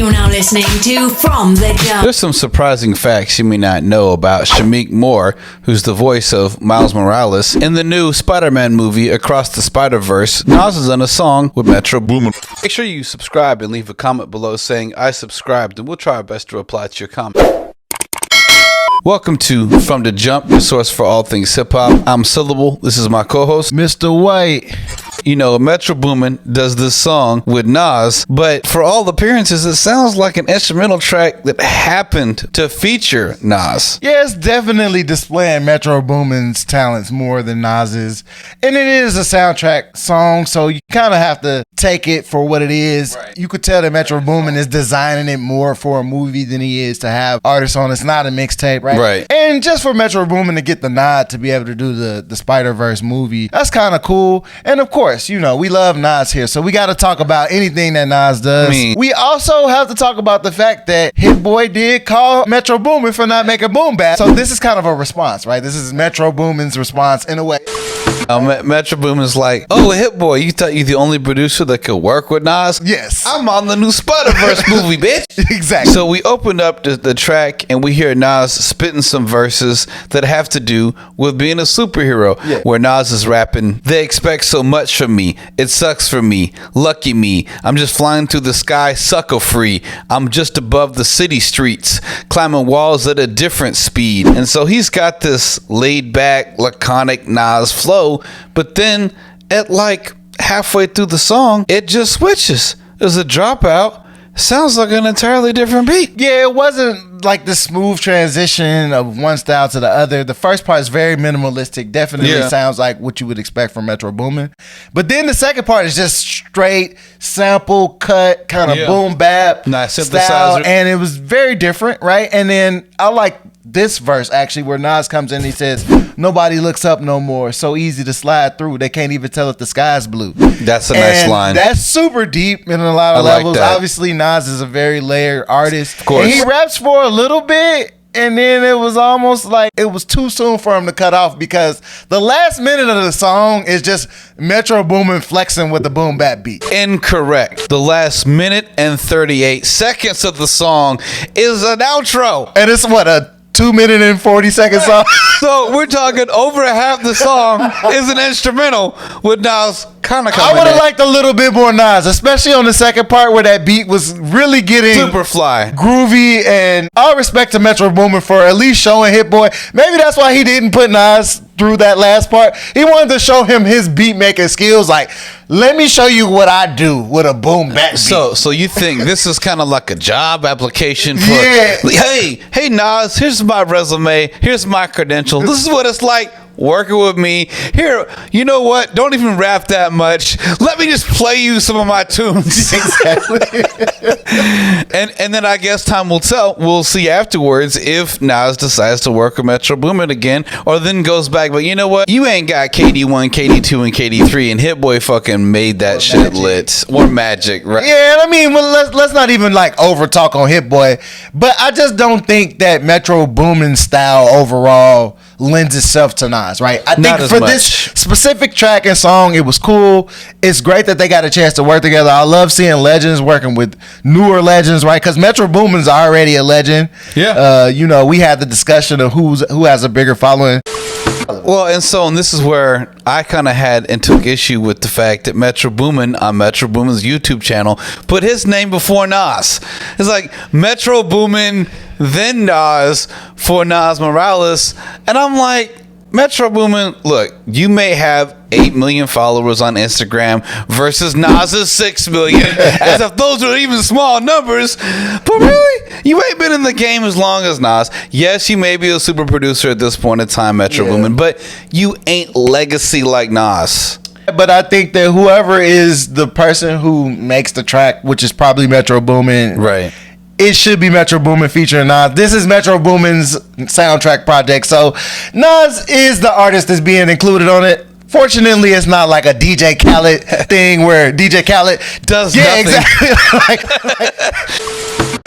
You're now listening to From the Jump. There's some surprising facts you may not know about Shameik Moore, who's the voice of Miles Morales. In the new Spider-Man movie, Across the Spiderverse, Nas is on a song with Metro Boomin. Make sure you subscribe and leave a comment below saying, I subscribed, and we'll try our best to reply to your comment. Welcome to From the Jump, your source for all things hip-hop. I'm Syllable. This is my co-host, Mr. White. You know, Metro Boomin does this song with Nas, but for all appearances, it sounds like an instrumental track that happened to feature Nas. Yeah, it's definitely displaying Metro Boomin's talents more than Nas's. And it is a soundtrack song, so you kind of have to take it for what it is. Right. You could tell that Metro Boomin is designing it more for a movie than he is to have artists on. It's not a mixtape, right? Right. And just for Metro Boomin to get the nod to be able to do the Spider-Verse movie, that's kind of cool. And of course, you know, we love Nas here, so we got to talk about anything that Nas does. We also have to talk about the fact that Hit Boy did call Metro Boomin for not making boom bap. So this is kind of a response, right? This is Metro Boomin's response in a way. Metro Boomin's like, oh, Hit Boy, you thought you're the only producer that could work with Nas? Yes. I'm on the new Spider-Verse movie, bitch. Exactly. So we opened up the track and we hear Nas spitting some verses that have to do with being a superhero. Yeah. Where Nas is rapping, they expect so much from me. It sucks for me. Lucky me. I'm just flying through the sky, sucker free. I'm just above the city streets, climbing walls at a different speed. And so he's got this laid back, laconic Nas flow. But then at like halfway through the song, it just switches. There's a dropout. Sounds like an entirely different beat. Yeah, it wasn't like the smooth transition of one style to the other. The first part is very minimalistic. Definitely sounds like what you would expect from Metro Boomin. But then the second part is just straight sample cut, kind of boom bap style, and it was very different, right? And then I like this verse actually where Nas comes in and he says, nobody looks up no more, so easy to slide through, they can't even tell if the sky's blue. That's a nice line. That's super deep in a lot of levels. Obviously Nas is a very layered artist, of course, and he raps for a little bit, and then it was almost like it was too soon for him to cut off, because the last minute of the song is just Metro Boomin flexing with the boom bap beat. Incorrect. The last minute and 38 seconds of the song is an outro, and it's what, a 2-minute and 40-second song. So we're talking over half the song is an instrumental with Nas kind of coming in. I would have liked a little bit more Nas, especially on the second part where that beat was really getting super fly, groovy. And all respect to Metro Boomin for at least showing Hit Boy. Maybe that's why he didn't put Nas through that last part. He wanted to show him his beat making skills. Like, let me show you what I do with a boom bap beat. So you think this is kind of like a job application for, hey Nas, here's my resume, here's my credential, this is what it's like working with me here. You know what, don't even rap that much, let me just play you some of my tunes. Exactly. and then I guess time will tell. We'll see afterwards if Nas decides to work with Metro Boomin again, or then goes back. But you know what, you ain't got KD1, KD2, and KD3, and Hit Boy fucking made that shit lit. Or Magic, right? Yeah, I mean, well, let's not even like over talk on Hit Boy, but I just don't think that Metro Boomin style overall lends itself to Nas, right? I think for this specific track and song, it was cool. It's great that they got a chance to work together. I love seeing legends working with newer legends, right? Because Metro Boomin's already a legend. Yeah. You know, we had the discussion of who has a bigger following. Well, and this is where I kind of had and took issue with the fact that Metro Boomin on Metro Boomin's YouTube channel put his name before Nas. It's like Metro Boomin, then Nas for Nas Morales, and I'm like, Metro Boomin, look, you may have 8 million followers on Instagram versus Nas's 6 million, as if those are even small numbers. But really, you ain't been in the game as long as Nas. Yes, you may be a super producer at this point in time, Metro Boomin, but you ain't legacy like Nas. But I think that whoever is the person who makes the track, which is probably Metro Boomin, right, it should be Metro Boomin featuring Nas. This is Metro Boomin's soundtrack project, so Nas is the artist that's being included on it. Fortunately, it's not like a DJ Khaled thing where DJ Khaled does nothing. Exactly.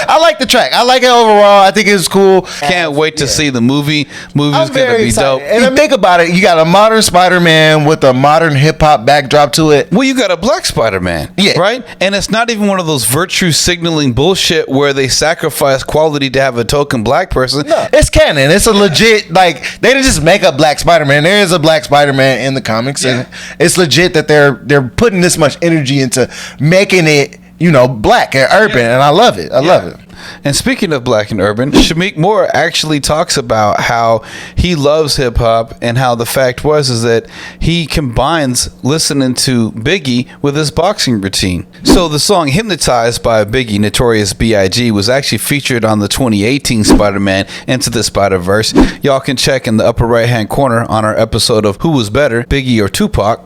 I like the track. I like it overall. I think it's cool. Can't wait to see the movie. Movie's gonna be dope. And then think about it. You got a modern Spider-Man with a modern hip hop backdrop to it. Well, you got a black Spider-Man, right? And it's not even one of those virtue signaling bullshit where they sacrifice quality to have a token black person. No, it's canon. It's a legit, like, they didn't just make up black Spider-Man. There is a black Spider-Man in the comics, and it's legit that they're putting this much energy into making it, you know, black and urban, and I love it. I love it. And speaking of black and urban, Shamik Moore actually talks about how he loves hip hop, and how the fact is that he combines listening to Biggie with his boxing routine. So the song "Hypnotized" by Biggie, Notorious B.I.G., was actually featured on the 2018 Spider-Man Into the Spider-Verse. Y'all can check in the upper right hand corner on our episode of Who Was Better, Biggie or Tupac.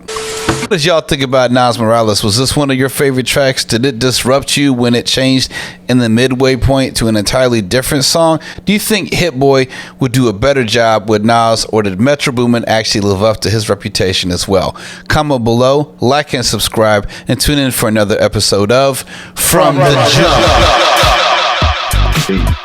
What did y'all think about Nas Morales? Was this one of your favorite tracks? Did it disrupt you when it changed in the midway point to an entirely different song? Do you think Hit Boy would do a better job with Nas, or did Metro Boomin actually live up to his reputation as well? Comment below, like and subscribe, and tune in for another episode of From the Jump.